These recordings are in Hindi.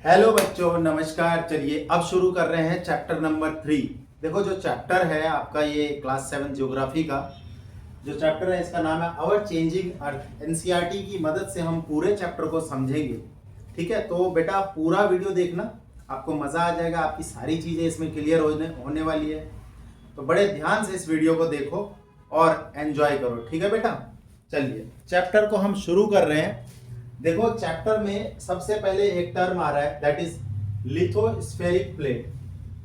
हेलो बच्चों, नमस्कार। चलिए अब शुरू कर रहे हैं चैप्टर नंबर 3। देखो जो चैप्टर है आपका ये क्लास 7 ज्योग्राफी का जो चैप्टर है इसका नाम है अवर चेंजिंग अर्थ। एनसीईआरटी की मदद से हम पूरे चैप्टर को समझेंगे। ठीक है, तो बेटा पूरा वीडियो देखना, आपको मजा आ जाएगा, आपकी सारी चीजें इसमें क्लियर होने वाली है। तो बड़े ध्यान से इस वीडियो को देखो और एंजॉय करो। ठीक है बेटा, चलिए चैप्टर को हम शुरू कर रहे हैं। देखो चैप्टर में सबसे पहले एक टर्म आ रहा है दैट इज लिथोस्फेरिक प्लेट।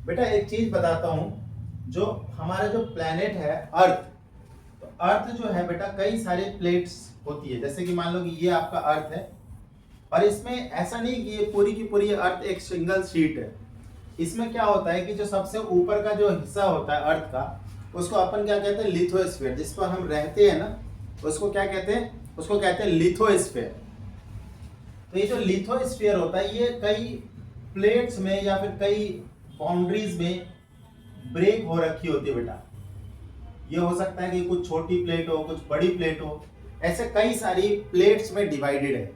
बेटा एक चीज बताता हूं, जो हमारा जो प्लेनेट है अर्थ, तो अर्थ जो है बेटा कई सारे प्लेट्स होती है। जैसे कि मान लो कि ये आपका अर्थ है और इसमें ऐसा नहीं कि ये पूरी की पूरी अर्थ एक सिंगल शीट है। इसमें क्या होता है कि जो सबसे ऊपर का जो हिस्सा होता है अर्थ का, उसको अपन क्या कहते हैं, लिथोस्फेयर। जिस पर हम रहते हैं ना, उसको क्या कहते हैं, उसको कहते हैं लिथोस्फेयर। तो ये जो लिथोस्फीयर होता है ये कई प्लेट्स में या फिर कई बाउंड्रीज में ब्रेक हो रखी होती है बेटा। ये हो सकता है कि कुछ छोटी प्लेट हो, कुछ बड़ी प्लेट हो, ऐसे कई सारी प्लेट्स में डिवाइडेड है।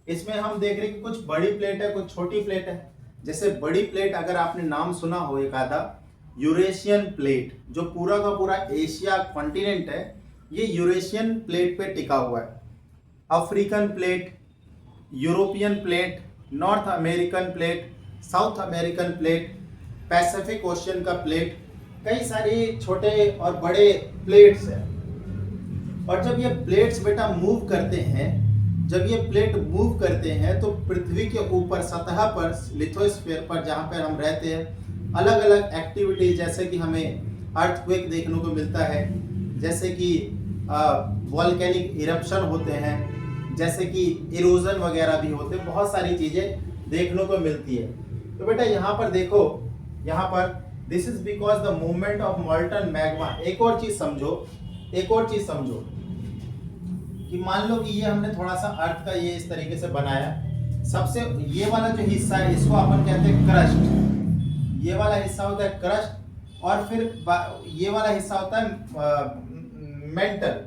इसमें हम देख रहे हैं कि कुछ बड़ी प्लेट है, कुछ छोटी प्लेट है। जैसे बड़ी प्लेट अगर आपने नाम सुना हो एक आधा, यूरेशियन प्लेट, जो पूरा का पूरा एशिया कॉन्टिनेंट है ये यूरेशियन प्लेट पे टिका हुआ है। African plate, European plate, north American plate, south American plate, Pacific ocean का प्लेट, कई सारे छोटे और बड़े प्लेट्स हैं। और जब ये प्लेट्स बेटा मूव करते हैं, जब ये प्लेट मूव करते हैं तो पृथ्वी के ऊपर सतह पर, लिथोस्फीयर पर जहाँ पर हम रहते हैं, अलग अलग एक्टिविटीज, जैसे कि हमें अर्थक्वेक देखने को मिलता है, जैसे कि वॉल्केनिक इरप्शन होते हैं, जैसे कि इरोजन वगैरह भी होते हैं, बहुत सारी चीजें देखने को मिलती है। तो बेटा यहाँ पर देखो, यहाँ पर this is because the movement of मॉल्टन magma. एक और चीज समझो, एक और चीज समझो कि मान लो कि ये हमने थोड़ा सा अर्थ का ये इस तरीके से बनाया। सबसे ये वाला जो हिस्सा है इसको अपन कहते हैं क्रस्ट। ये वाला हिस्सा होता है क्रस्ट और फिर ये वाला हिस्सा होता है मेंटल।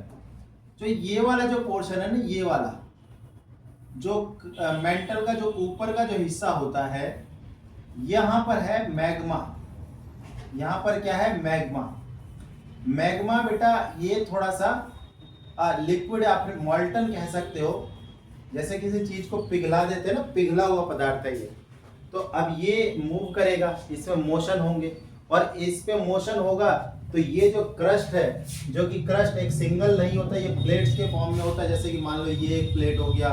जो ये वाला जो पोर्शन है ना, ये वाला जो मेंटल का जो ऊपर का जो हिस्सा होता है, यहाँ पर है मैग्मा। यहाँ पर क्या है, मैग्मा। मैग्मा बेटा ये थोड़ा सा लिक्विड, आप मॉल्टन कह सकते हो। जैसे किसी चीज को पिघला देते हैं ना, पिघला हुआ पदार्थ है ये। तो अब ये मूव करेगा, इसमें मोशन होंगे और इस पे मोशन होगा तो ये जो क्रस्ट है, जो कि क्रस्ट एक सिंगल नहीं होता, ये प्लेट्स के फॉर्म में होता है। जैसे कि मान लो ये एक प्लेट हो गया,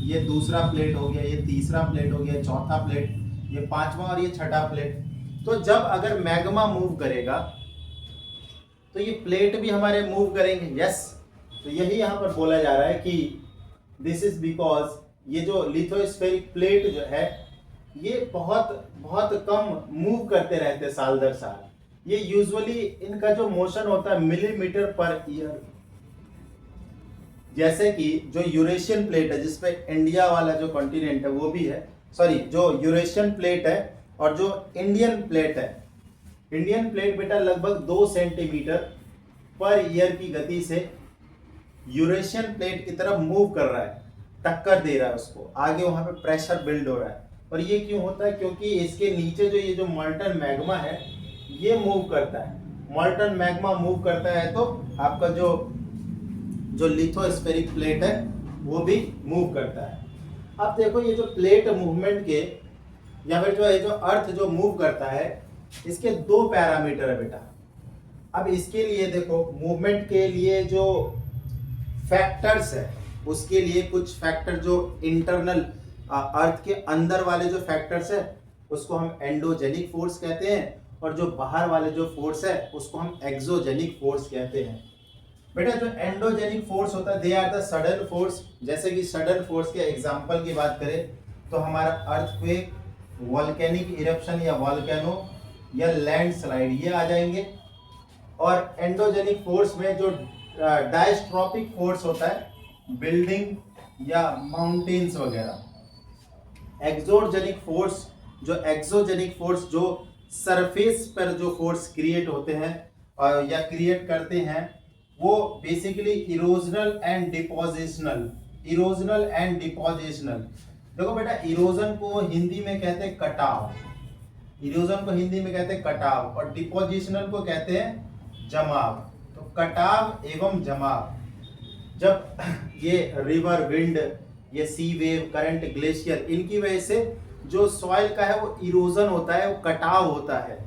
ये दूसरा प्लेट हो गया, ये तीसरा प्लेट हो गया, चौथा प्लेट, ये पांचवा और ये छठा प्लेट। तो जब अगर मैग्मा मूव करेगा तो ये प्लेट भी हमारे मूव करेंगे। यस, तो यही यहाँ पर बोला जा रहा है कि दिस इज बिकॉज ये जो लिथोस्फेरिक प्लेट जो है ये बहुत बहुत कम मूव करते रहते साल दर साल। ये यूजुअली इनका जो मोशन होता है मिलीमीटर पर ईयर। जैसे कि जो यूरेशियन प्लेट है, जिसपे इंडिया वाला जो कॉन्टिनेंट है वो भी है, सॉरी जो यूरेशियन प्लेट है और जो इंडियन प्लेट है, इंडियन प्लेट बेटा लगभग 2 सेंटीमीटर पर ईयर की गति से यूरेशियन प्लेट की तरफ मूव कर रहा है, टक्कर दे रहा है उसको, आगे वहां पे प्रेशर बिल्ड हो रहा है। और ये क्यों होता है, क्योंकि इसके नीचे जो ये जो मॉल्टन मैग्मा है ये मूव करता है। मॉल्टन मैग्मा मूव करता है तो आपका जो जो लिथोस्फेरिक प्लेट है वो भी मूव करता है। अब देखो ये जो प्लेट मूवमेंट के या फिर जो है जो अर्थ जो मूव करता है, इसके 2 पैरामीटर है बेटा। अब इसके लिए देखो, मूवमेंट के लिए जो फैक्टर्स है उसके लिए कुछ फैक्टर जो इंटरनल अर्थ के अंदर वाले जो फैक्टर्स है उसको हम एंडोजेनिक फोर्स कहते हैं, और जो बाहर वाले जो फोर्स है उसको हम एक्सोजेनिक फोर्स कहते हैं। बेटा जो एंडोजेनिक फोर्स होता है they are the sudden force. जैसे कि सडन फोर्स के एग्जांपल की बात करें तो हमारा अर्थक्वेक, वॉल्केनिक इरप्शन या वॉल्केनो या लैंडस्लाइड ये आ जाएंगे। और एंडोजेनिक फोर्स में जो डायस्ट्रॉपिक फोर्स होता है, बिल्डिंग या माउंटेन्स वगैरह। एक्सोजेनिक फोर्स, जो एक्सोजेनिक फोर्स जो सरफेस पर जो फोर्स क्रिएट होते हैं या क्रिएट करते हैं, वो बेसिकली इरोजनल एंड डिपोजिशनल देखो बेटा, इरोजन को हिंदी में कहते हैं कटाव, इरोजन को हिंदी में कहते हैं कटाव, और डिपोजिशनल को कहते हैं जमाव। तो कटाव एवं जमाव, जब ये रिवर, विंड, ये सी वेव, करंट, ग्लेशियर, इनकी वजह से जो सॉइल का है वो इरोजन होता है, वो कटाव होता है।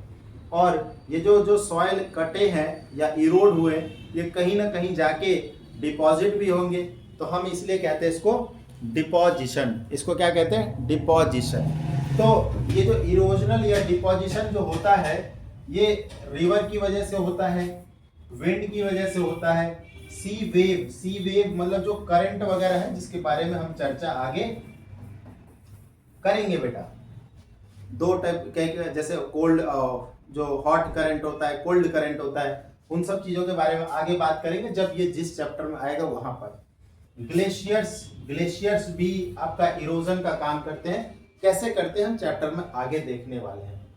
और ये जो जो सॉइल कटे हैं या इरोड हुए, ये कहीं ना कहीं जाके डिपॉजिट भी होंगे, तो हम इसलिए कहते हैं इसको डिपोजिशन। इसको क्या कहते हैं? डिपोजिशन। तो ये जो इरोजनल या डिपोजिशन जो होता है, ये रिवर की वजह से होता है, विंड की वजह से होता है, सी वेव, सी वेव मतलब जो करंट वगैरह है, जिसके बारे में हम चर्चा आगे करेंगे बेटा। दो टाइप के, जैसे कोल्ड, जो हॉट करंट होता है, कोल्ड करंट होता है, उन सब चीजों के बारे में आगे बात करेंगे जब ये जिस चैप्टर में आएगा वहां पर। ग्लेशियर्स, ग्लेशियर्स भी आपका इरोजन का काम करते हैं। कैसे करते हैं हम चैप्टर में आगे देखने वाले हैं।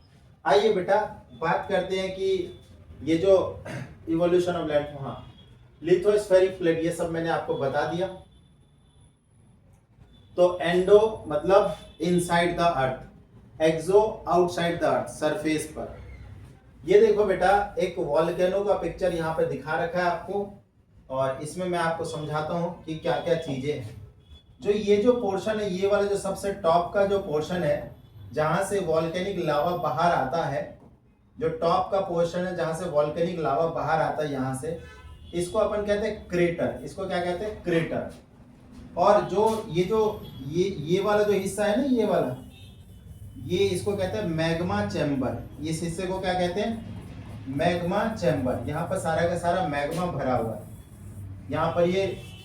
आइए बेटा बात करते हैं कि ये जो इवोल्यूशन ऑफ लैंड, हाँ, लिथोस्फेरिक प्लेट, ये सब मैंने आपको बता दिया। तो एंडो मतलब inside the earth, exo outside the earth, surface पर। ये देखो बेटा, एक वॉल्केनो का पिक्चर यहाँ पे दिखा रखा है आपको, और इसमें मैं आपको समझाता हूँ कि क्या क्या चीजें हैं। जो ये जो पोर्शन है, ये वाला जो सबसे टॉप का जो पोर्शन है, जहां से वॉल्केनिक लावा बाहर आता है, जो टॉप का पोर्शन है जहां से वॉल्केनिक लावा बाहर आता है, यहाँ से, इसको अपन कहते हैं क्रेटर। इसको क्या कहते हैं? क्रेटर। और जो ये वाला जो हिस्सा है ना, ये वाला, ये इसको कहते हैं मैग्मा चैम्बर। इस हिस्से को क्या कहते हैं? Magma chamber. यहाँ पर सारा का सारा मैग्मा भरा हुआ है। यहाँ पर ये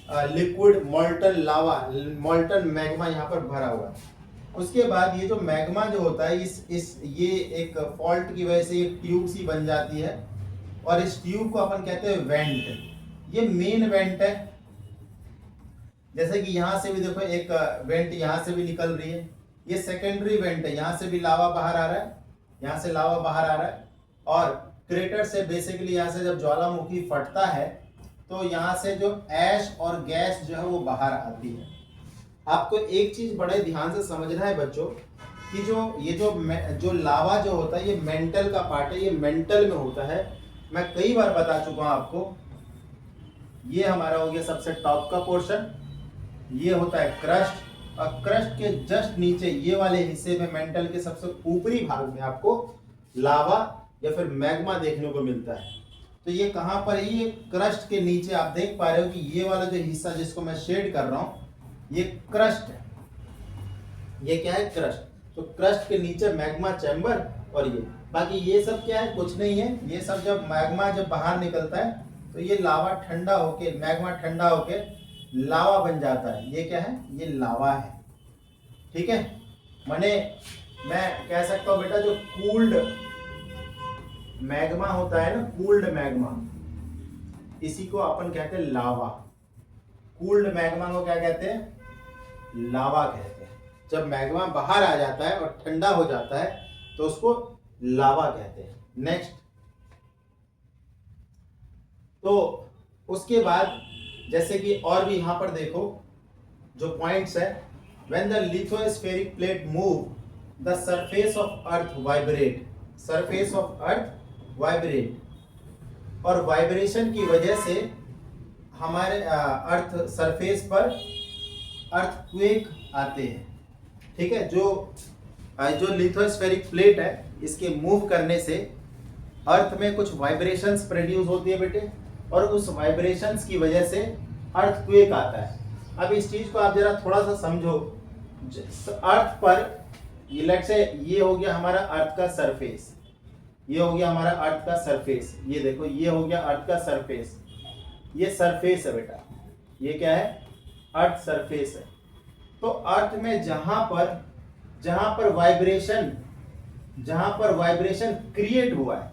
लिक्विड मोल्टन लावा, मोल्टन मैग्मा यहाँ पर भरा हुआ है। उसके बाद ये जो मैग्मा जो होता है, ये एक फॉल्ट की वजह से एक ट्यूब सी बन जाती है, और इस ट्यूब को अपन कहते हैं वेंट। ये मेन वेंट है। जैसे कि यहाँ से भी देखो एक वेंट यहाँ से भी निकल रही है, ये सेकेंडरी वेंट है, यहाँ से भी लावा बाहर आ रहा है, यहाँ से लावा बाहर आ रहा है। और क्रेटर से बेसिकली यहाँ से जब ज्वालामुखी फटता है, तो यहाँ से जो ऐश और गैस जो है वो बाहर आती है। आपको एक चीज बड़े ध्यान से समझना है बच्चों, कि जो लावा जो होता है, ये मेंटल का पार्ट है, ये मेंटल में होता है। मैं कई बार बता चुका हूं आपको। ये हमारा हो गया सबसे टॉप का पोर्शन, ये होता है क्रस्ट, और क्रस्ट के जस्ट नीचे ये वाले हिस्से में, मेंटल के सबसे ऊपरी भाग में, आपको लावा या फिर मैग्मा देखने को मिलता है। तो ये कहां पर है? ये क्रस्ट के नीचे आप देख पा रहे हो कि ये वाला जो हिस्सा जिसको मैं शेड कर रहा हूं, ये क्रस्ट है। ये क्या है? क्रस्ट। तो क्रस्ट के नीचे मैग्मा चैम्बर, और ये बाकी ये सब क्या है? कुछ नहीं है। ये सब जब मैग्मा जब बाहर निकलता है, तो ये लावा ठंडा होके, मैग्मा ठंडा होके लावा बन जाता है। ये क्या है? ये लावा है। ठीक है, माने मैं कह सकता हूं बेटा, जो कूल्ड मैग्मा होता है ना, कूल्ड मैग्मा, इसी को अपन कहते हैं लावा। कूल्ड मैग्मा को क्या कहते हैं? लावा कहते हैं। जब मैग्मा बाहर आ जाता है और ठंडा हो जाता है, तो उसको लावा कहते हैं। नेक्स्ट, तो उसके बाद जैसे कि और भी यहां पर देखो जो पॉइंट्स है, when the lithospheric plate move the surface of earth vibrate, surface of earth vibrate, और वाइब्रेशन की वजह से हमारे अर्थ सरफेस पर अर्थक्वेक आते हैं। ठीक है, जो लिथोस्फेरिक प्लेट है, इसके मूव करने से अर्थ में कुछ वाइब्रेशंस प्रोड्यूस होती है बेटे, और उस वाइब्रेशंस की वजह से अर्थक्वेक आता है। अब इस चीज को आप जरा थोड़ा सा समझो। अर्थ पर लेट से ये हो गया हमारा अर्थ का सरफेस, ये हो गया हमारा अर्थ का सरफेस, ये देखो ये हो गया अर्थ का सरफेस, ये सरफेस है बेटा, ये क्या है? अर्थ सरफेस है। तो अर्थ में जहां पर वाइब्रेशन क्रिएट हुआ है,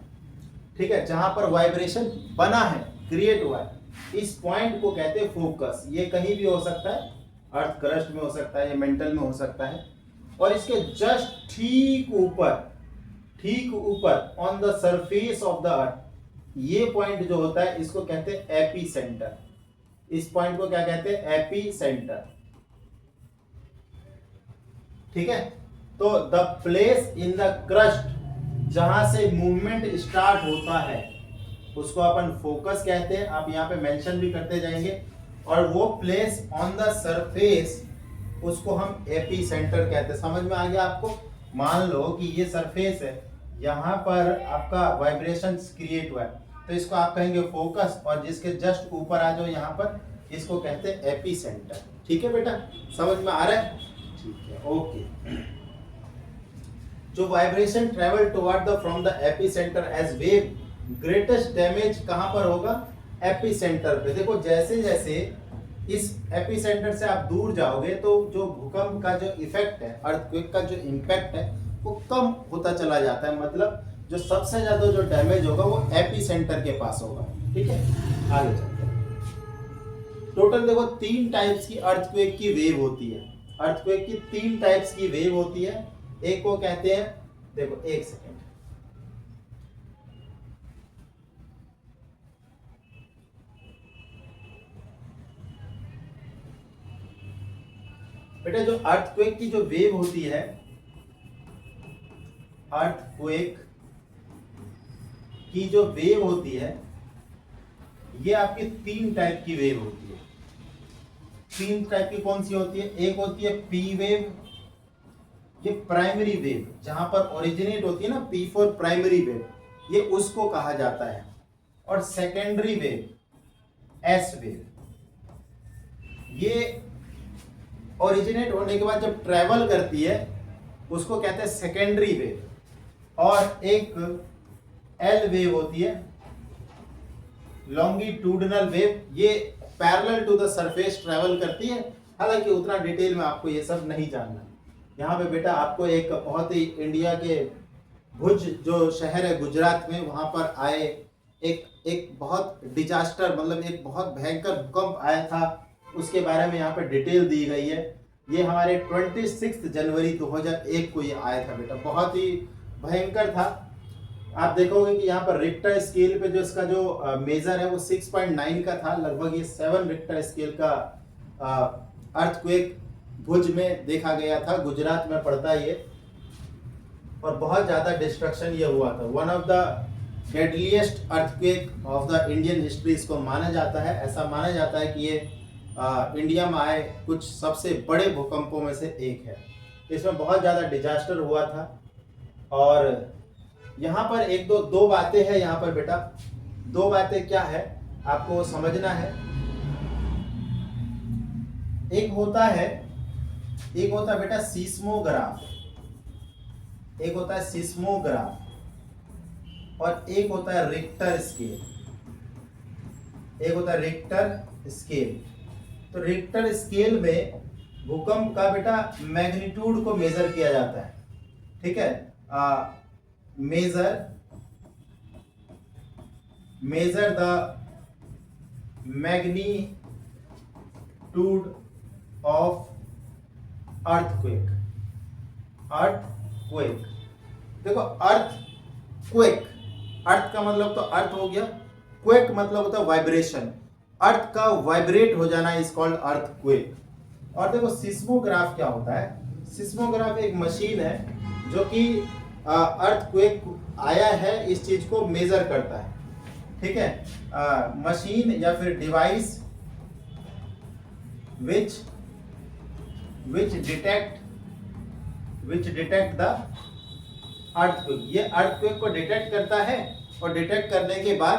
ठीक है, जहां पर वाइब्रेशन बना है, क्रिएट हुआ है, इस पॉइंट को कहते हैं फोकस। ये कहीं भी हो सकता है, अर्थ क्रस्ट में हो सकता है, या मेंटल में हो सकता है, और इसके जस्ट ठीक ऊपर on the surface of the earth, ये पॉइंट जो होता है, इसको कहते हैं एपी सेंटर। इस पॉइंट को क्या कहते हैं? AP centre. ठीक है। तो the place in the crust, जहां से मूवमेंट स्टार्ट होता है उसको अपन फोकस कहते हैं, आप यहाँ पे मेंशन भी करते जाएंगे। और वो प्लेस ऑन द सरफेस उसको हम एपी सेंटर कहते हैं। समझ में आ गया आपको? मान लो कि ये सरफेस है, यहाँ पर आपका वाइब्रेशन क्रिएट हुआ है, तो इसको आप कहेंगे फोकस, और जिसके जस्ट ऊपर आ जाओ यहाँ पर, इसको कहते हैं एपी सेंटर। ठीक है बेटा, समझ में आ रहा है? ठीक है, ओके। जो vibration travel toward the from the epicentre as wave, greatest damage कहां पर होगा? एपी सेंटर पे। देखो जैसे जैसे इस एपी सेंटर से आप दूर जाओगे तो जो भूकंप का जो इफेक्ट है, अर्थक्वेक का जो इम्पैक्ट है, वो कम होता चला जाता है। मतलब जो सबसे ज्यादा जो डैमेज होगा वो एपी सेंटर के पास होगा। ठीक है, आगे चलते हैं। टोटल देखो 3 टाइप्स की अर्थक्वेक की वेव होती है। अर्थक्वेक की 3 टाइप्स की वेव होती है। एक को कहते हैं, देखो एक सेकेंड, बेटा जो अर्थक्वेक की जो वेव होती है, अर्थक्वेक की जो वेव होती है, ये आपकी 3 टाइप की वेव होती है। 3 टाइप की कौन सी होती है? एक होती है पी वेव, ये प्राइमरी वेव, जहां पर ओरिजिनेट होती है ना, पी फॉर प्राइमरी वेव, ये उसको कहा जाता है। और सेकेंडरी वेव, एस वेव, ये ओरिजिनेट होने के बाद जब ट्रेवल करती है उसको कहते हैं सेकेंडरी वेव। और एक एल वेव होती है, लॉन्गिट्यूडनल वेव, ये parallel to the surface travel करती है। हालांकि उतना डिटेल में आपको ये सब नहीं जानना। यहाँ पे बेटा आपको एक बहुत ही इंडिया के भुज जो शहर है गुजरात में, वहां पर आए एक बहुत डिजास्टर, मतलब एक बहुत भयंकर भूकंप आया था, उसके बारे में यहाँ पे डिटेल दी गई है। ये हमारे 26 जनवरी 2001 को ये आया था बेटा, बहुत ही भयंकर था। आप देखोगे कि यहाँ पर रिक्टर स्केल पे जो इसका जो मेजर है वो 6.9 का था। लगभग ये 7 रिक्टर स्केल का अर्थक्वेक भुज में देखा गया था। गुजरात में पड़ता है ये, और बहुत ज्यादा डिस्ट्रक्शन ये हुआ था। One of the deadliest earthquake of the Indian history इसको माना जाता है। ऐसा माना जाता है कि ये इंडिया में आए कुछ सबसे बड़े भूकंपों में से एक है। इसमें बहुत ज़्यादा डिजास्टर हुआ था। और यहाँ पर एक दो बातें हैं यहाँ पर बेटा। 2 बातें क्या है आपको समझना है। एक होता है बेटा सीस्मोग्राफ, एक होता है सीस्मोग्राफ, और एक होता है रिक्टर स्केल। एक होता है रिक्टर स्केल। तो रिक्टर स्केल में भूकंप का बेटा मैग्नीट्यूड को मेजर किया जाता है। ठीक है, measure the magnitude of earthquake. देखो अर्थक्वेक, अर्थ का मतलब तो अर्थ हो गया, क्वेक मतलब होता है वाइब्रेशन। अर्थ का वाइब्रेट हो जाना इज कॉल्ड अर्थक्वेक। और देखो सिस्मोग्राफ क्या होता है? सिस्मोग्राफ एक मशीन है जो कि अर्थक्वेक आया है इस चीज को मेजर करता है। ठीक है, मशीन या फिर device which detect the earthquake. ये अर्थक्वेक को डिटेक्ट करता है, और डिटेक्ट करने के बाद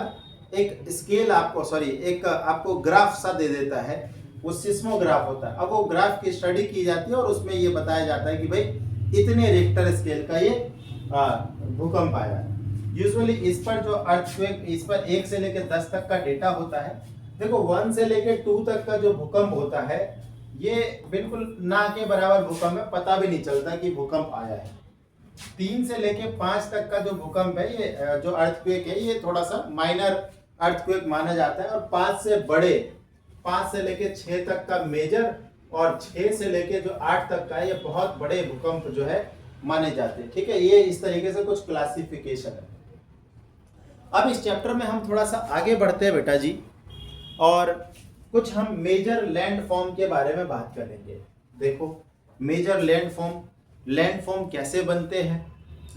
एक स्केल आपको ग्राफ सा दे देता है, वो सिस्मोग्राफ होता है। अब वो ग्राफ की स्टडी की जाती है और उसमें ये बताया जाता है कि भाई इतने रिक्टर स्केल का ये भूकंप आया है। यूजुअली इस पर जो अर्थक्वेक, इस पर 1 से लेकर 10 तक का डेटा होता है। देखो 1 से लेकर 2 तक का जो भूकंप होता है ये बिल्कुल ना के बराबर भूकंप है, पता भी नहीं चलता कि भूकंप आया है। 3 से लेके 5 तक का जो भूकंप है, ये जो अर्थक्वेक है, ये थोड़ा सा माइनर अर्थक्वेक माना जाता है। और 5 से बड़े, 5 से लेके 6 तक का मेजर, और 6 से लेके जो 8 तक का है, ये बहुत बड़े भूकंप जो है माने जाते हैं। ठीक है, ये इस तरीके से कुछ क्लासिफिकेशन है। अब इस चैप्टर में हम थोड़ा सा आगे बढ़ते हैं बेटा जी, और कुछ हम मेजर लैंड फॉर्म के बारे में बात करेंगे। देखो मेजर लैंड फॉर्म लैंडफॉर्म कैसे बनते हैं,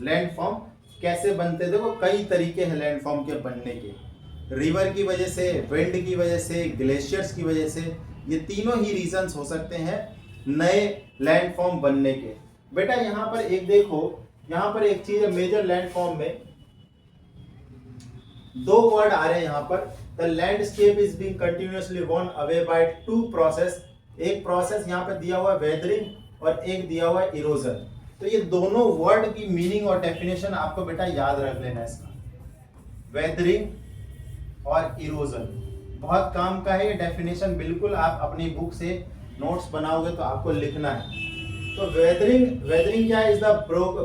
लैंडफॉर्म कैसे बनते हैं। देखो कई तरीके हैं लैंडफॉर्म के बनने के, रिवर की वजह से, विंड की वजह से, ग्लेशियर्स की वजह से, ये तीनों ही रीजंस हो सकते हैं नए लैंडफॉर्म बनने के। बेटा यहाँ पर एक देखो, यहाँ पर एक चीज है, मेजर लैंडफॉर्म में दो वर्ड आ रहे हैं यहाँ पर, the landscape is being continuously worn away by two process. एक प्रोसेस यहाँ पर दिया हुआ है वेदरिंग और एक दिया हुआ है इरोजन। तो ये दोनों वर्ड की मीनिंग और डेफिनेशन आपको बेटा याद रख लेना है इसका, वेदरिंग और इरोजन। बहुत काम का है ये डेफिनेशन, बिल्कुल आप अपनी बुक से नोट्स बनाओगे तो आपको लिखना है। तो वेदरिंग क्या है, is the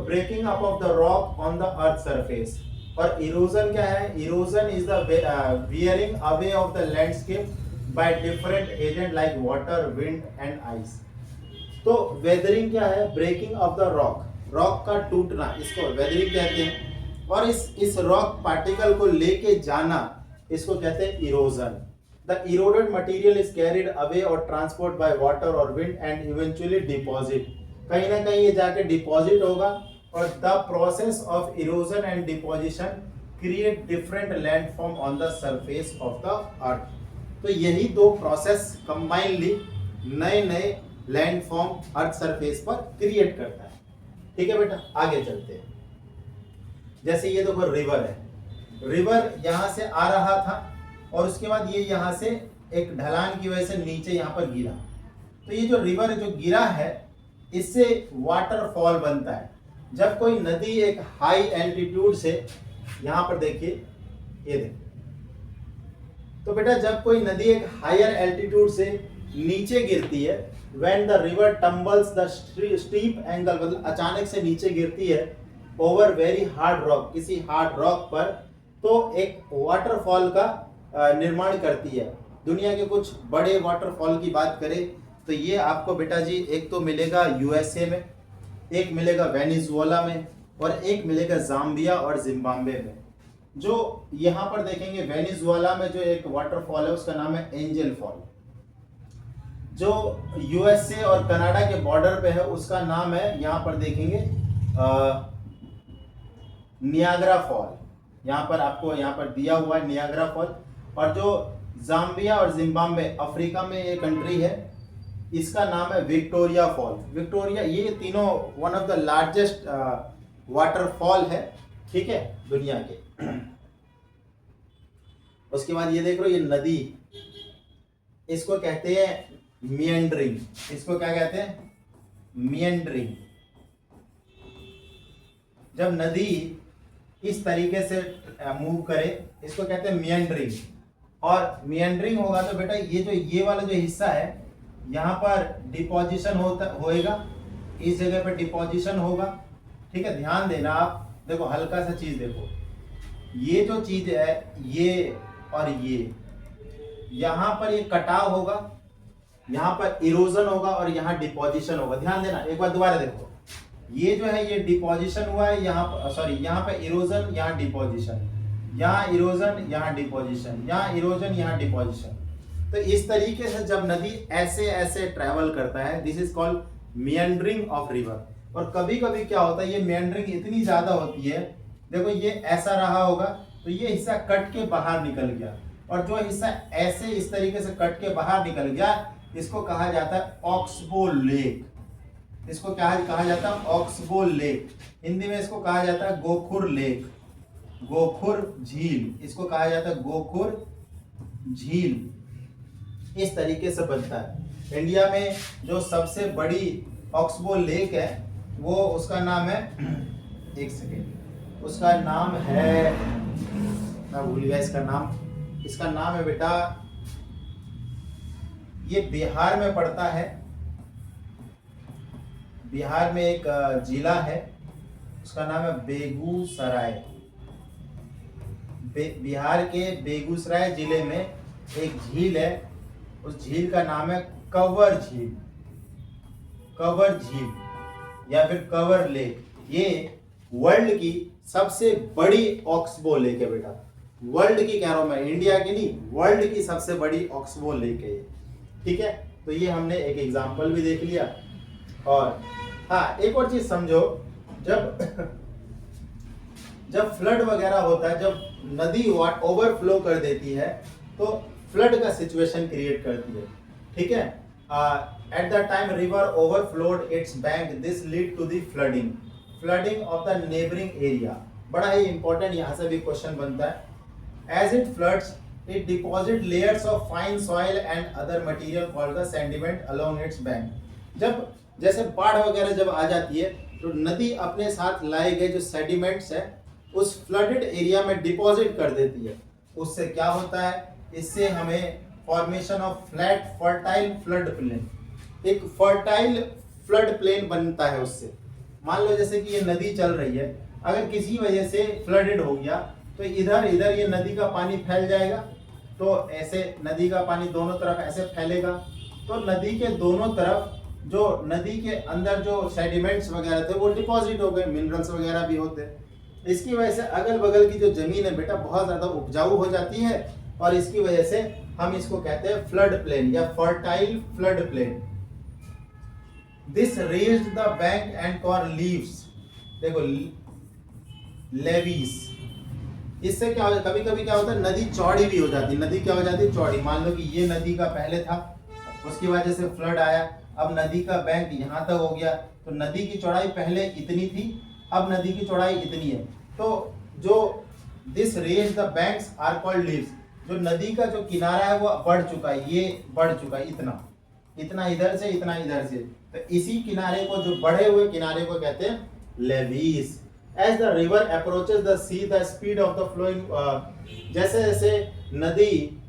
breaking up of the rock on the earth surface. और इरोजन क्या है, erosion is the wearing away of the landscape by different agent like water, wind and ice. तो वेदरिंग क्या है, breaking off the rock, rock का टूटना, इसको वेदरिंग कहते हैं। और इस रॉक पार्टिकल को लेके जाना, इसको कहते हैं erosion. The eroded material is carried away और ट्रांसपोर्ट बाय वाटर और विंड एंड इवेंचुअली डिपॉजिट। कहीं ना कहीं ये जाके डिपॉजिट होगा। और the process of erosion and deposition create different landform on the surface of the earth. तो यही दो प्रोसेस कंबाइनली नए नए लैंडफॉर्म अर्थ सरफेस पर क्रिएट करता है। ठीक है बेटा, आगे चलते हैं। जैसे ये देखो रिवर है, रिवर यहाँ से आ रहा था और उसके बाद ये यहाँ से एक ढलान की वजह से नीचे यहाँ पर गिरा। तो ये जो रिवर जो गिरा है, इससे वाटरफॉल बनता है। जब कोई नदी एक हाई एल्टीट्यूड से, यहाँ पर देखिए, ये देखिए, तो बेटा जब कोई नदी एक हायर एल्टीट्यूड से नीचे गिरती है, when the river tumbles the steep angle, मतलब अचानक से नीचे गिरती है over very hard rock, किसी हार्ड रॉक पर, तो एक वाटरफॉल का निर्माण करती है। दुनिया के कुछ बड़े वाटरफॉल की बात करें तो ये आपको बेटा जी एक तो मिलेगा यूएसए में, एक मिलेगा वेनेजुएला में और एक मिलेगा जाम्बिया और जिम्बाब्वे में। जो यहाँ पर देखेंगे वेनेजुएला में जो एक वाटरफॉल है उसका नाम है एंजल फॉल। जो यूएसए और कनाडा के बॉर्डर पे है उसका नाम है, यहाँ पर देखेंगे नियाग्रा फॉल। यहाँ पर आपको यहाँ पर दिया हुआ है नियाग्रा फॉल। और जो जाम्बिया और जिम्बाब्वे अफ्रीका में ये कंट्री है, इसका नाम है विक्टोरिया फॉल। विक्टोरिया, ये तीनों one of the largest waterfall है, ठीक है, दुनिया के। उसके बाद ये देख लो, ये नदी, इसको कहते हैं मिएंडरिंग। इसको क्या कहते हैं, मिएंडरिंग। जब नदी इस तरीके से मूव करे, इसको कहते हैं मिएंडरिंग। और मिएंडरिंग होगा तो बेटा ये वाला जो हिस्सा है, यहाँ पर डिपोजिशन होएगा, इस जगह पर डिपोजिशन होगा। ठीक है, ध्यान देना आप। देखो हल्का सा चीज देखो, ये जो चीज है, ये और ये, यहाँ पर ये कटाव होगा, यहाँ पर इरोजन होगा और यहाँ डिपोजिशन होगा। ध्यान देना, एक बार दोबारा देखो, ये जो है ये डिपोजिशन हुआ है, यहाँ पर सॉरी, यहाँ पे इरोजन, यहाँ डिपोजिशन, यहाँ इरोजन, यहाँ डिपोजिशन, यहाँ इरोजन, यहाँ डिपोजिशन। तो इस तरीके से जब नदी ऐसे ऐसे ट्रेवल करता है, this is called meandering of river. और कभी कभी क्या होता है, ये मिएंडरिंग इतनी ज्यादा होती है, देखो ये ऐसा रहा होगा तो ये हिस्सा कट के बाहर निकल गया, और जो हिस्सा ऐसे इस तरीके से कट के बाहर निकल गया, इसको कहा जाता है ऑक्सबो लेक। इसको क्या कहा जाता है, ऑक्सबो लेक। हिंदी में इसको कहा जाता है गोखुर लेक, गोखुर झील, इसको कहा जाता है गोखुर झील। इस तरीके से बनता है। इंडिया में जो सबसे बड़ी ऑक्सबो लेक है, वो उसका नाम है, एक सेकेंड, उसका नाम है, मैं भूल गया इसका नाम, इसका नाम है बेटा, ये बिहार में पड़ता है। बिहार में एक जिला है, उसका नाम है बेगूसराय। बिहार के बेगूसराय जिले में एक झील है, उस झील का नाम है कवर झील, कवर झील या फिर कवर लेक। ये वर्ल्ड की सबसे बड़ी ऑक्सबो लेक है बेटा, वर्ल्ड की कह रहा हूं मैं, इंडिया की नहीं, वर्ल्ड की सबसे बड़ी ऑक्सबो लेक है ये। ठीक है, तो ये हमने एक एग्जांपल भी देख लिया। और हाँ, एक और चीज समझो, जब जब फ्लड वगैरह होता है, जब नदी ओवरफ्लो कर देती है तो फ्लड का सिचुएशन क्रिएट करती है, ठीक है। At the time river overflowed its bank, this lead to the flooding of the neighbouring area. बड़ा ही इंपॉर्टेंट यहाँ से भी क्वेश्चन बनता है। As it floods it deposit layers of fine soil and other material called the sediment along its bank. जब जैसे बाढ़ वगैरह जब आ जाती है तो नदी अपने साथ लाए गए जो सेडिमेंट्स है उस फ्लडेड एरिया में डिपॉजिट कर देती है। उससे क्या होता है, इससे हमें formation of flat fertile flood plane, एक फर्टाइल फ्लड प्लेन बनता है उससे। मान लो जैसे कि ये नदी चल रही है, अगर किसी वजह से फ्लडेड हो गया तो इधर इधर ये नदी का पानी फैल जाएगा, तो ऐसे नदी का पानी दोनों तरफ ऐसे फैलेगा, तो नदी के दोनों तरफ जो नदी के अंदर जो सेडिमेंट्स वगैरह थे वो डिपॉजिट हो गए, मिनरल्स वगैरह भी होते। इसकी वजह से अगल बगल की जो जमीन है बेटा बहुत ज्यादा उपजाऊ हो जाती है, और इसकी वजह से हम इसको कहते हैं फ्लड प्लेन या fertile flood plain. This raised the bank and core levees, देखो लेवीज। इससे क्या होता है, कभी कभी क्या होता है नदी चौड़ी भी हो जाती है। नदी क्या हो जाती है, चौड़ी। मान लो कि ये नदी का पहले था, उसकी वजह से फ्लड आया, अब नदी का बैंक यहाँ तक हो गया, तो नदी की चौड़ाई पहले इतनी थी, अब नदी की चौड़ाई इतनी है। तो जो this raise the banks are called levees, जो नदी का जो किनारा है वो बढ़ चुका है, ये बढ़ चुका है, इतना इतना इधर से इतना इधर से, तो इसी किनारे को, जो बढ़े हुए किनारे को कहते हैं levees. As the river approaches the sea the speed of the flowing, जैसे जैसे नदी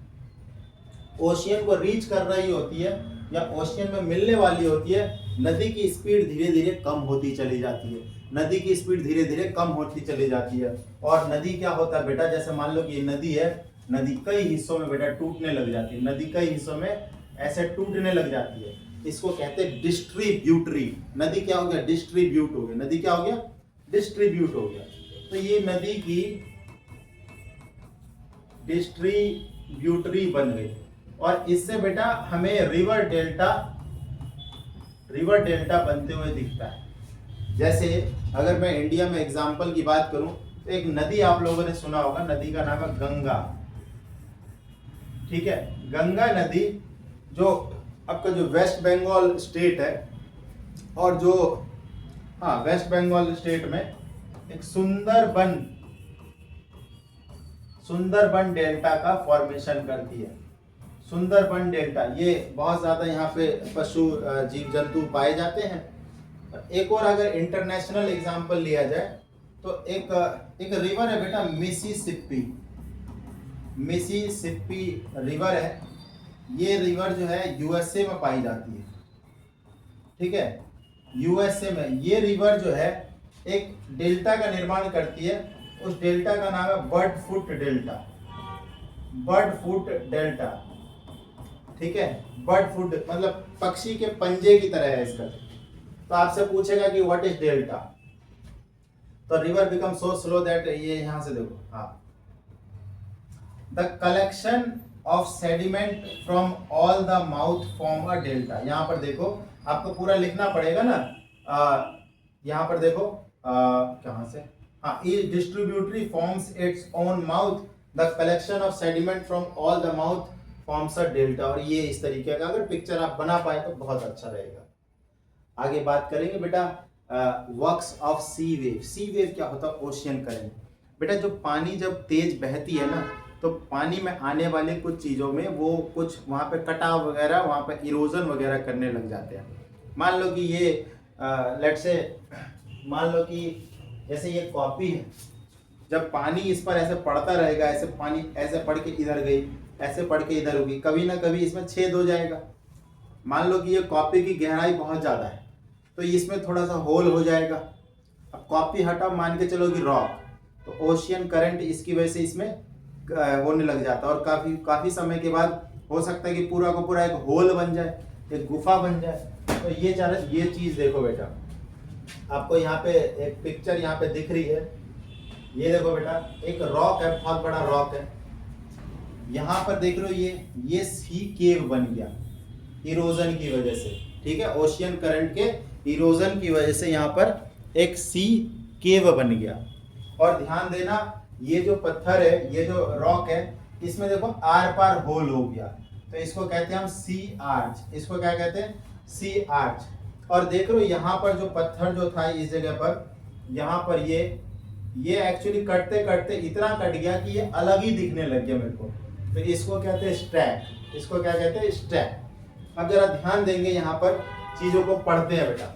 ओशियन को रीच कर रही होती है या ओशियन में मिलने वाली होती है, नदी की स्पीड धीरे धीरे कम होती चली जाती है, नदी की स्पीड धीरे धीरे कम होती चली जाती है। और नदी क्या होता है बेटा, जैसे मान लो कि ये नदी है, नदी कई हिस्सों में बेटा टूटने लग जाती है, नदी कई हिस्सों में ऐसे टूटने लग जाती है, इसको कहते हैं डिस्ट्रीब्यूटरी। नदी क्या हो गया, डिस्ट्रीब्यूट हो गया, नदी क्या हो गया, डिस्ट्रीब्यूट हो गया। तो ये नदी की डिस्ट्रीब्यूटरी बन गई, और इससे बेटा हमें रिवर डेल्टा बनते हुए दिखता है। जैसे अगर मैं इंडिया में एग्जांपल की बात करूं तो एक नदी आप लोगों ने सुना होगा, नदी का नाम है गंगा, ठीक है। गंगा नदी जो आपका जो वेस्ट बंगाल स्टेट है, और जो वेस्ट बंगाल स्टेट में एक सुंदरबन डेल्टा का फॉर्मेशन करती है। सुंदरबन डेल्टा, ये बहुत ज्यादा यहाँ पे पशु जीव जंतु पाए जाते हैं। एक और अगर इंटरनेशनल एग्जांपल लिया जाए तो एक रिवर है बेटा, मिसिसिपी रिवर है। ये रिवर जो है यूएसए में पाई जाती है, ठीक है। यूएसए में ये रिवर जो है एक डेल्टा का निर्माण करती है, उस डेल्टा का नाम है बर्ड फुट डेल्टा, ठीक है। बर्ड फुट मतलब पक्षी के पंजे की तरह है इसका। तो आपसे पूछेगा कि व्हाट इज डेल्टा, तो river become so slow that, ये यहां से देखो, the collection of sediment from all the mouth form a delta. यहाँ पर देखो, आपको पूरा लिखना पड़ेगा ना, यहाँ पर देखो कहाँ से, each distributary forms its own mouth, the collection of sediment from all the mouth forms a delta। और ये इस तरीके का अगर पिक्चर आप बना पाए तो बहुत अच्छा रहेगा। आगे बात करेंगे बेटा works of sea wave. Sea wave क्या होता है, ओशियन करंट। बेटा जो पानी जब तेज बहती है ना, तो पानी में आने वाले कुछ चीज़ों में वो कुछ वहाँ पे कटाव वगैरह, वहाँ पे इरोजन वगैरह करने लग जाते हैं। मान लो कि ये लेट्स से, मान लो कि जैसे ये कॉपी है, जब पानी इस पर ऐसे पड़ता रहेगा, ऐसे पानी ऐसे पड़ के इधर गई, ऐसे पड़ के इधर होगी, कभी ना कभी इसमें छेद हो जाएगा। मान लो कि ये कॉपी की गहराई बहुत ज़्यादा है, तो इसमें थोड़ा सा होल हो जाएगा। अब कॉपी हटा, मान के चलो कि रॉक, तो ओशियन करंट इसकी वजह से इसमें होने लग जाता है, और काफ़ी समय के बाद हो सकता है कि पूरा को पूरा एक होल बन जाए, एक गुफा बन जाए। तो ये चीज़ देखो बेटा, आपको यहाँ पे एक पिक्चर यहाँ पे दिख रही है, ये देखो बेटा, एक रॉक है, बहुत बड़ा रॉक है। यहाँ पर देख रहे हो, ये सी केव बन गया इरोजन की वजह से, ठीक है, ओशियन करंट के इरोजन की वजह से यहाँ पर एक सी केव बन गया। और ध्यान देना, ये जो पत्थर है, ये जो रॉक है, इसमें देखो आर पार होल हो गया, तो इसको कहते हैं हम सी आर्च। इसको क्या कहते हैं? सी आर्च। और देख रहे हो यहाँ पर जो पत्थर जो था इस जगह पर, यहाँ पर ये एक्चुअली कटते कटते इतना कट गया कि ये अलग ही दिखने लग गया मेरे को, तो इसको कहते हैं स्टैक। इसको क्या कहते हैं? स्टैक। अब जरा ध्यान देंगे यहाँ पर, चीजों को पढ़ते हैं बेटा।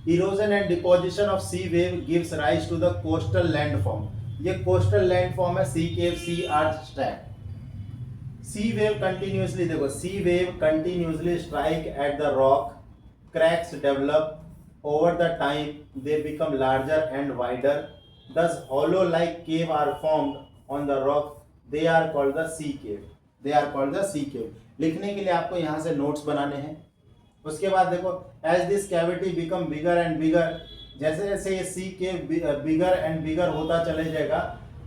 Erosion and deposition of sea wave gives rise to the coastal landform. ये कोस्टल लैंडफॉर्म है, sea cave, sea arch, stack. Sea wave continuously, देखो sea wave continuously strike at the rock, cracks develop over the time, they become larger and wider, thus hollow like cave are formed on the rock, they are called the sea cave, they are called the sea cave। लिखने के लिए आपको यहाँ से नोट्स बनाने हैं। उसके बाद देखो, as this cavity become bigger and bigger, जैसे जैसे ये sea cave bigger and bigger होता चले जाएगा,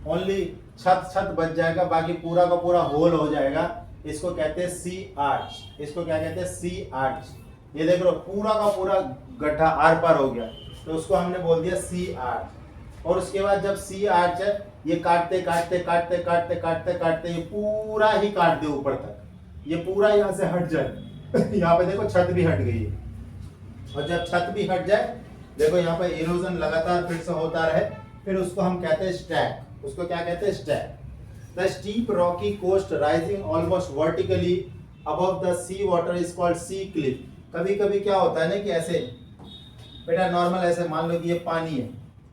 only छत बच जाएगा, बाकी पूरा का पूरा होल हो जाएगा। इसको कहते हैं सी आर्च। इसको क्या कहते हैं? सी आर्च। ये देख लो पूरा का पूरा गड्ढा आर पार हो गया, तो उसको हमने बोल दिया सी आर्च। और उसके बाद जब सी आर्च है, ये काटते काटते काटते काटते काटते काटते ये पूरा ही काट दे ऊपर तक, ये पूरा यहाँ से हट जाए। यहाँ पे देखो छत भी हट गई है। और जब छत भी हट जाए, देखो यहाँ पे इरोजन लगातार फिर से होता रहे, फिर उसको हम कहते हैं स्टैक। उसको क्या कहते हैं? Stack. The steep rocky coast rising almost vertically above the sea water is called sea cliff. कभी कभी क्या होता है ना कि ऐसे बेटा नॉर्मल ऐसे मान लो कि ये पानी है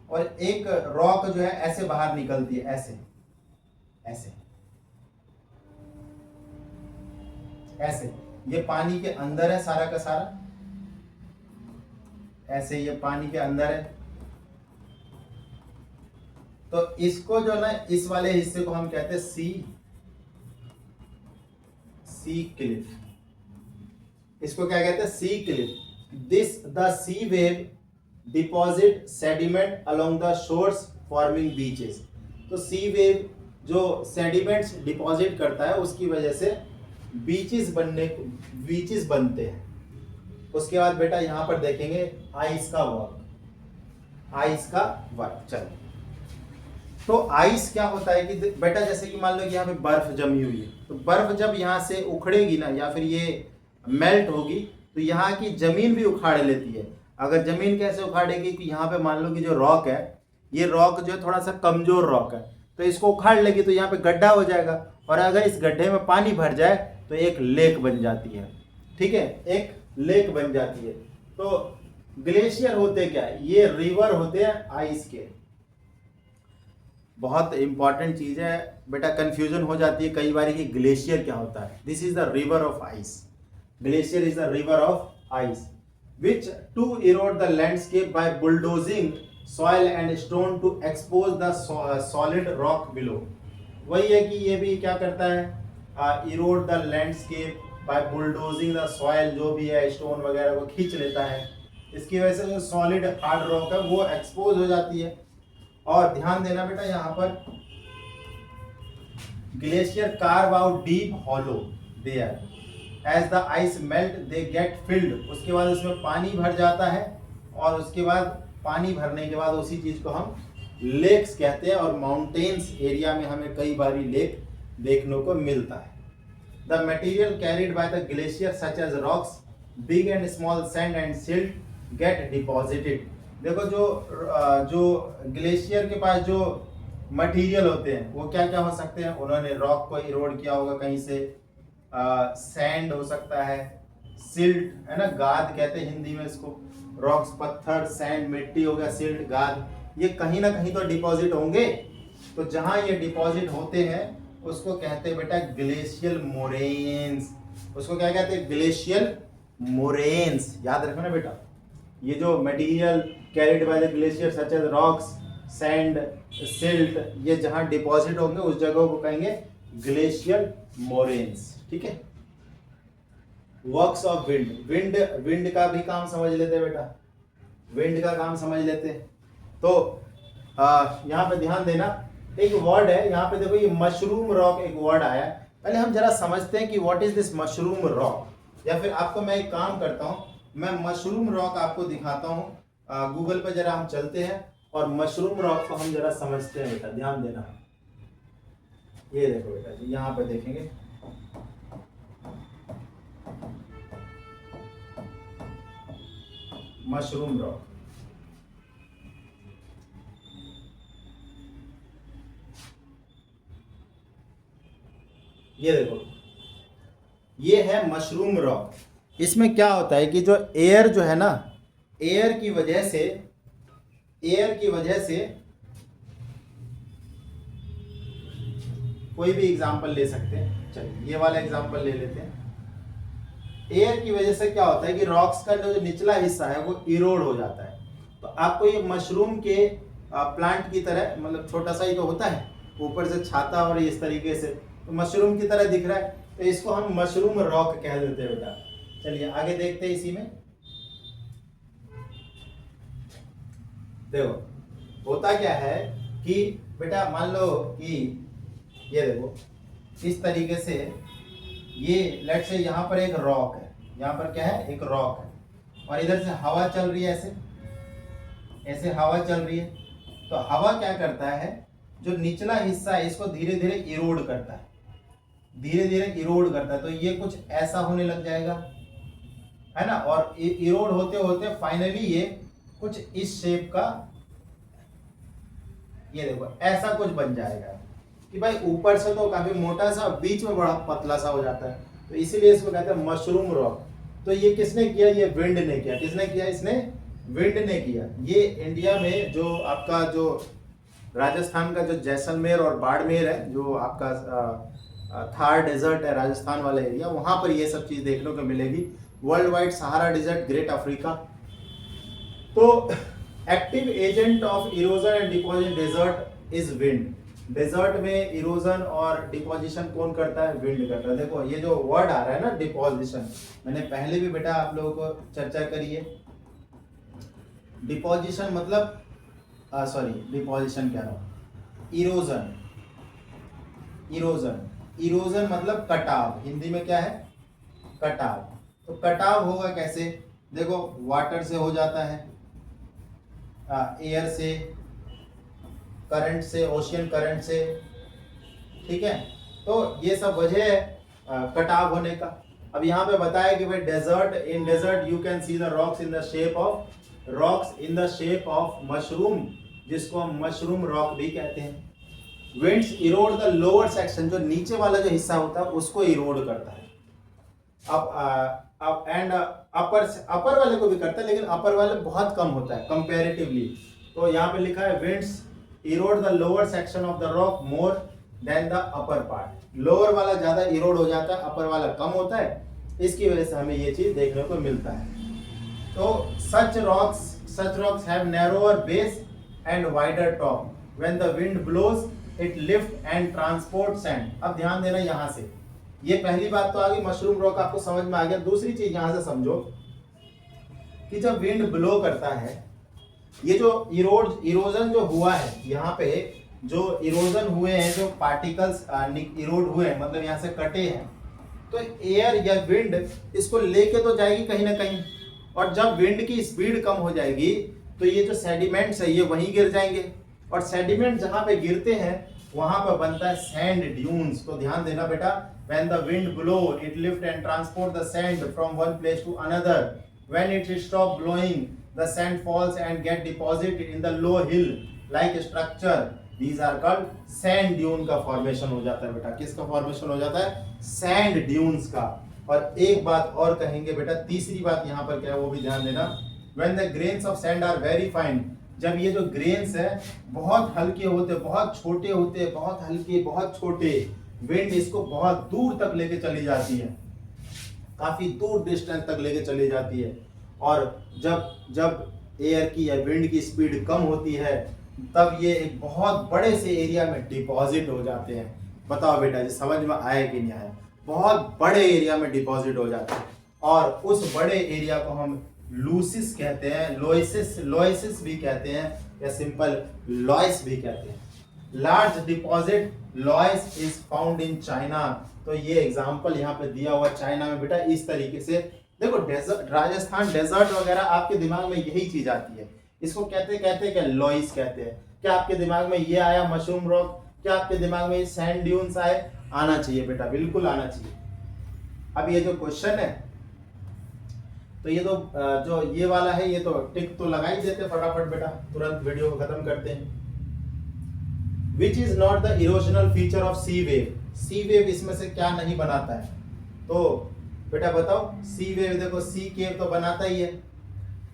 और एक रॉक जो है ऐसे बाहर निकलती है, ऐसे ऐसे ऐसे, ये पानी के अंदर है सारा का सारा, ऐसे ये पानी के अंदर है। तो इसको जो ना, इस वाले हिस्से को हम कहते हैं सी क्लिफ। इसको क्या कहते हैं? Sea cliff. This the sea wave deposit sediment along the shores forming beaches. तो सी वेव जो सेडिमेंट्स डिपॉजिट करता है, उसकी वजह से बीचेस बनते हैं। उसके बाद बेटा यहाँ पर देखेंगे आइस का वर्क। चलो, तो आइस क्या होता है कि बेटा जैसे कि मान लो कि यहाँ पे बर्फ जमी हुई है, तो बर्फ जब यहाँ से उखड़ेगी ना, या फिर ये मेल्ट होगी, तो यहाँ की जमीन भी उखाड़ लेती है। अगर जमीन कैसे उखाड़ेगी कि यहाँ पे मान लो कि जो रॉक है, ये रॉक जो है थोड़ा सा कमजोर रॉक है, तो इसको उखाड़ लेगी, तो यहाँ पे गड्ढा हो जाएगा, और अगर इस गड्ढे में पानी भर जाए तो एक लेक बन जाती है। ठीक है, एक लेक बन जाती है। तो ग्लेशियर होते क्या है? ये रिवर होते हैं आइस के। बहुत इंपॉर्टेंट चीज है बेटा, कंफ्यूजन हो जाती है कई बार कि ग्लेशियर क्या होता है। This is the river of ice. Glacier is the river of ice, which to erode the landscape by bulldozing soil and stone to expose the solid rock below। वही है कि ये भी क्या करता है? erode the landscape by bulldozing the soil, जो भी है स्टोन वगैरह को खींच लेता है। इसकी वजह से जो सॉलिड हार्ड रॉक है वो एक्सपोज हो जाती है। और ध्यान देना बेटा, यहाँ पर glacier carve out deep hollow there, as the ice melt they get filled. उसके बाद उसमें पानी भर जाता है, और उसके बाद पानी भरने के बाद उसी चीज को हम लेक्स कहते हैं। और माउंटेन्स एरिया में हमें कई बारी लेक देखने को मिलता है। The material carried by the glacier such as rocks, big and small, sand and silt get deposited. देखो जो ग्लेशियर के पास जो मटेरियल होते हैं वो क्या क्या हो सकते हैं? उन्होंने रॉक को इरोड किया होगा कहीं से, सैंड हो सकता है, सिल्ट है ना, गाद कहते हैं हिंदी में इसको। रॉक्स पत्थर, सैंड मिट्टी हो गया, सिल्ट गाद, ये कहीं ना कहीं तो डिपॉजिट होंगे। तो जहां ये डिपॉजिट होते हैं उसको कहते हैं बेटा ग्लेशियल मोरेन्स। उसको क्या कहते हैं? Glacial moraines. याद रखना बेटा, ये जो material carried by the glacier such as rocks, sand, silt, ये जहां डिपॉजिट होंगे उस जगह को कहेंगे ग्लेशियल मोरेन्स। ठीक है। वर्क्स ऑफ विंड का भी काम समझ लेते हैं बेटा, विंड का काम समझ लेते हैं। तो यहाँ पे ध्यान देना, एक वर्ड है यहाँ पे, देखो ये मशरूम रॉक एक वर्ड आया। पहले हम जरा समझते हैं कि what is this mushroom rock. या फिर आपको मैं एक काम करता हूँ, मैं मशरूम रॉक आपको दिखाता हूँ। गूगल पर जरा हम चलते हैं और मशरूम रॉक को हम जरा समझते हैं बेटा, ध्यान देना। ये देखो बेटा जी, यहाँ पे देखेंगे मशरूम रॉक। ये देखो, ये है मशरूम रॉक। इसमें क्या होता है कि जो एयर जो है ना, एयर की वजह से कोई भी एग्जांपल ले सकते हैं। चलिए ये वाला एग्जांपल ले लेते हैं। एयर की वजह से क्या होता है कि रॉक्स का जो निचला हिस्सा है वो इरोड हो जाता है। तो आपको ये मशरूम के प्लांट की तरह, मतलब छोटा सा ही तो होता है, ऊपर से छाता और इस तरीके से, तो मशरूम की तरह दिख रहा है, तो इसको हम मशरूम रॉक कह देते हैं बेटा। चलिए आगे देखते हैं। इसी में देखो होता क्या है कि बेटा मान लो कि ये देखो इस तरीके से, ये लेट्स से यहाँ पर एक रॉक है, यहाँ पर क्या है, एक रॉक है, और इधर से हवा चल रही है, ऐसे हवा चल रही है। तो हवा क्या करता है, जो निचला हिस्सा है इसको धीरे धीरे इरोड करता है, धीरे धीरे इरोड करता है। तो ये कुछ ऐसा होने लग जाएगा, है ना, और इरोड होते होते फाइनली ये कुछ इस शेप का, ये देखो ऐसा कुछ बन जाएगा कि भाई ऊपर से तो काफी मोटा सा, बीच में बड़ा पतला सा हो जाता है। तो इसीलिए इसको कहते हैं मशरूम रॉक। तो ये किसने किया, ये विंड ने किया। किसने किया, इसने विंड ने किया। ये इंडिया में जो आपका जो राजस्थान का जो जैसलमेर और बाड़मेर है, जो आपका थार डेजर्ट है राजस्थान वाला एरिया, वहां पर ये सब चीज देखने को मिलेगी। Worldwide Sahara desert, great Africa. तो active agent of erosion and deposition desert is wind. Desert में इरोजन और डिपोजिशन कौन करता है, विंड करता है। देखो ये जो वर्ड आ रहा है ना डिपोजिशन, मैंने पहले भी बेटा आप लोगों को चर्चा करी है। डिपोजिशन मतलब डिपोजिशन कह रहा हूं, इरोजन मतलब कटाव। हिंदी में क्या है, कटाव। तो कटाव होगा कैसे, देखो वाटर से हो जाता है, एयर से, करंट से, ओशियन करंट से, ठीक है। तो ये सब वजह है कटाव होने का। अब यहाँ पे बताया कि भाई in desert you can see the rocks in the shape of mushroom, जिसको हम मशरूम रॉक भी कहते हैं। Winds erode the lower section, जो नीचे वाला जो हिस्सा होता है उसको इरोड करता है। अब एंड अपर वाले को भी करता है, लेकिन अपर वाले बहुत कम होता है कंपैरेटिवली। तो यहाँ पे लिखा है winds erode the lower section of the rock more than the upper part. Lower वाला ज्यादा इरोड हो जाता है, अपर वाला कम होता है। इसकी वजह से हमें ये चीज देखने को मिलता है। तो such rocks have narrower base and wider top. When the wind blows, it lift and transport sand. अब ध्यान देना यहाँ से, ये पहली बात तो आ गई, मशरूम रॉक आपको समझ में आ गया। दूसरी चीज यहाँ से समझो कि जब विंड ब्लो करता है, ये जो इरोजन जो हुआ है, यहाँ पे जो इरोजन हुए हैं, जो पार्टिकल्स इरोड हुए हैं, मतलब यहाँ से कटे हैं, तो एयर या विंड इसको लेके तो जाएगी कहीं ना कहीं, और जब विंड की स्पीड कम हो जाएगी तो ये जो सेडिमेंट्स है ये वहीं गिर जाएंगे, और सेडिमेंट जहां पे गिरते हैं वहां पर बनता है सैंड ड्यून्स। तो ध्यान देना बेटा, when the wind blow it lift and transport the sand from one place to another. When it stop blowing, the sand falls and get deposited in the low hill like structure. These are called sand dune का फॉर्मेशन हो जाता है बेटा। किसका फॉर्मेशन हो जाता है, सैंड ड्यून्स का। और एक बात और कहेंगे बेटा, तीसरी बात यहाँ पर क्या है वो भी ध्यान देना। When the grains of sand are very fine, जब ये जो ग्रेन्स है बहुत हल्के होते, बहुत छोटे होते, बहुत हल्के, बहुत छोटे, विंड इसको बहुत दूर तक लेके चली जाती है, काफी दूर डिस्टेंस तक लेके चली जाती है। और जब एयर की या विंड की स्पीड कम होती है, तब ये एक बहुत बड़े से एरिया में डिपॉजिट हो जाते हैं। बताओ बेटा जी, समझ में आया कि नहीं आया? बहुत बड़े एरिया में डिपॉजिट हो जाता है, और उस बड़े एरिया को हम लूसिस कहते हैं, लोइसिस भी कहते हैं, या सिंपल लॉइस भी कहते हैं। Large deposit लॉइस is found in China. तो ये एग्जांपल यहाँ पे दिया हुआ चाइना में बेटा, इस तरीके से देखो डेजर्ट, राजस्थान डेजर्ट वगैरह आपके दिमाग में यही चीज आती है। इसको कहते कहते क्या, लॉइस कहते हैं। क्या आपके दिमाग में ये आया मशरूम रॉक? क्या आपके दिमाग में सैंड ड्यून्स आए? आना चाहिए बेटा, बिल्कुल आना चाहिए। अब ये जो क्वेश्चन है, तो ये तो जो ये वाला है, ये तो टिक तो लगा ही देते फटाफट बेटा, तुरंत वीडियो को खत्म करते हैं। Which is not the erosional feature of sea wave? Sea wave इसमें से क्या नहीं बनाता है? तो बेटा बताओ, सी वेव देखो, सी केव तो बनाता ही है।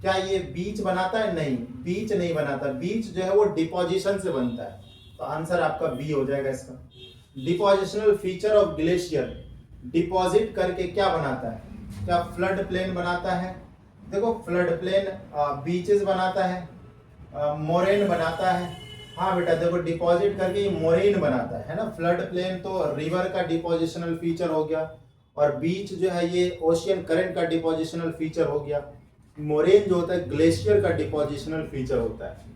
क्या ये बीच बनाता है? नहीं, बीच नहीं बनाता। बीच जो है वो डिपोजिशन से बनता है, तो आंसर आपका बी हो जाएगा इसका। Depositional feature of glacier, deposit करके क्या बनाता है? क्या फ्लड प्लेन बनाता है? देखो फ्लड प्लेन बीचेस बनाता है, मोरेन बनाता है। हाँ बेटा देखो, डिपॉजिट करके मोरेन बनाता है ना। फ्लड प्लेन तो रिवर का डिपोजिशनल फीचर हो गया, और बीच जो है ये ओशियन करंट का डिपोजिशनल फीचर हो गया। मोरेन जो होता है ग्लेशियर का डिपोजिशनल फीचर होता है।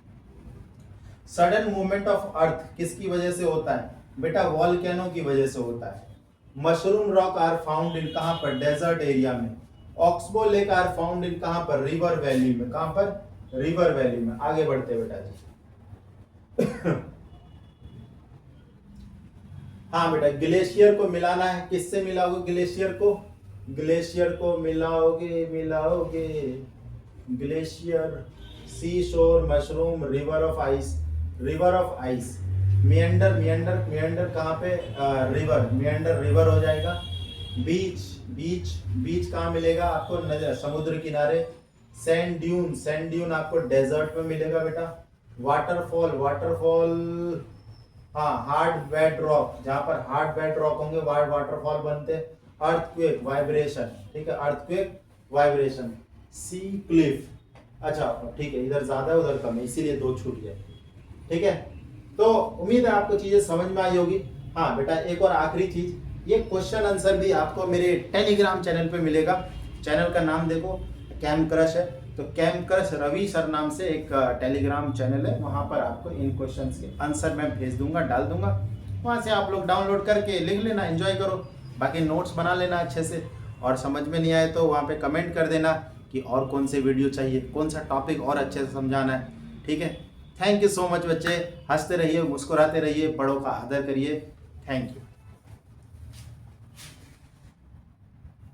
सडन मूवमेंट ऑफ अर्थ किसकी वजह से होता है? बेटा वॉल्केनो की वजह से होता है। Mushroom rock are found in, कहां पर? डेजर्ट एरिया में। Oxbow lake are found in, कहां पर? रिवर वैली में। कहां पर? रिवर वैली में। आगे बढ़ते बेटा जी। हाँ बेटा, ग्लेशियर को मिलाना है, किससे मिलाओगे ग्लेशियर को? ग्लेशियर को मिलाओगे ग्लेशियर, सी शोर, mushroom, river of ice. River of ice, meander कहाँ पे? रिवर, मियंडर रिवर हो जाएगा। बीच कहाँ मिलेगा आपको? नजर, समुद्र किनारे। सैंड ड्यून आपको डेजर्ट में मिलेगा बेटा। वाटरफॉल, हाँ हार्ड बेड रॉक, जहाँ पर हार्ड बेड रॉक होंगे वाटरफॉल बनते। अर्थक्वेक, वाइब्रेशन, ठीक है, अर्थक्वेक वाइब्रेशन। सी क्लिफ, अच्छा ठीक है, इधर ज्यादा है उधर कम है, इसीलिए दो छूट गए। ठीक है, तो उम्मीद है आपको चीजें समझ में आई होगी। हाँ बेटा, एक और आखिरी चीज, ये क्वेश्चन आंसर भी आपको मेरे टेलीग्राम चैनल पे मिलेगा। चैनल का नाम देखो, कैम क्रश है। तो कैम क्रश रवि सर नाम से एक टेलीग्राम चैनल है, वहां पर आपको इन क्वेश्चंस के आंसर मैं भेज दूंगा, डाल दूंगा। वहां से आप लोग डाउनलोड करके लिख लेना, एंजॉय करो। बाकी नोट्स बना लेना अच्छे से, और समझ में नहीं आए तो वहाँ पे कमेंट कर देना कि और कौन से वीडियो चाहिए, कौन सा टॉपिक और अच्छे से समझाना है। ठीक है, थैंक यू सो मच बच्चे। हंसते रहिए, मुस्कुराते रहिए, बड़ों का आदर करिए। Thank you.